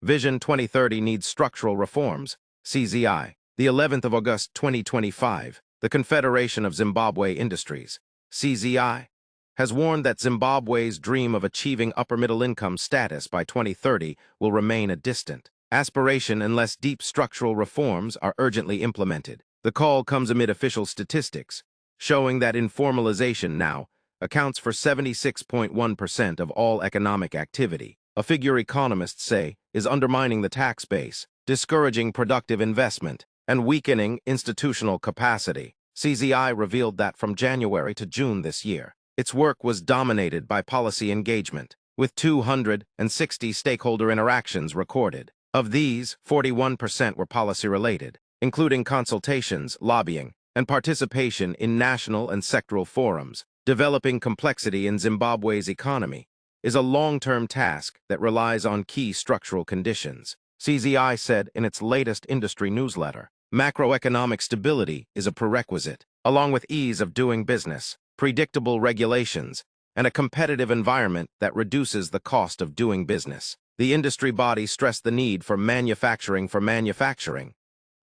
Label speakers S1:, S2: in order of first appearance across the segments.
S1: Vision 2030 needs structural reforms, CZI. The 11th of August 2025, the Confederation of Zimbabwe Industries, CZI, has warned that Zimbabwe's dream of achieving upper-middle income status by 2030 will remain a distant aspiration unless deep structural reforms are urgently implemented. The call comes amid official statistics, showing that informalization now accounts for 76.1% of all economic activity, a figure economists say is undermining the tax base, discouraging productive investment, and weakening institutional capacity. CZI revealed that from January to June this year, its work was dominated by policy engagement, with 260 stakeholder interactions recorded. Of these, 41% were policy-related, including consultations, lobbying, and participation in national and sectoral forums. Developing complexity in Zimbabwe's economy is a long-term task that relies on key structural conditions. CZI said in its latest industry newsletter, macroeconomic stability is a prerequisite, along with ease of doing business, predictable regulations, and a competitive environment that reduces the cost of doing business. The industry body stressed the need for manufacturing,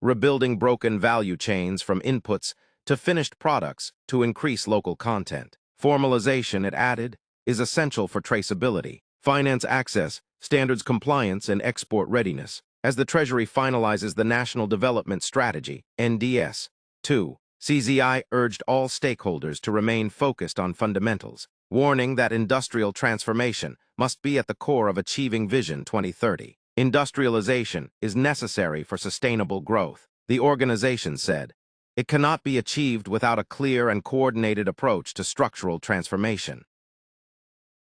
S1: rebuilding broken value chains from inputs to finished products to increase local content. Formalization, it added, is essential for traceability, finance access, standards compliance, and export readiness. As the Treasury finalizes the National Development Strategy, NDS, 2, CZI urged all stakeholders to remain focused on fundamentals, warning that industrial transformation must be at the core of achieving Vision 2030. Industrialization is necessary for sustainable growth, the organization said. It cannot be achieved without a clear and coordinated approach to structural transformation.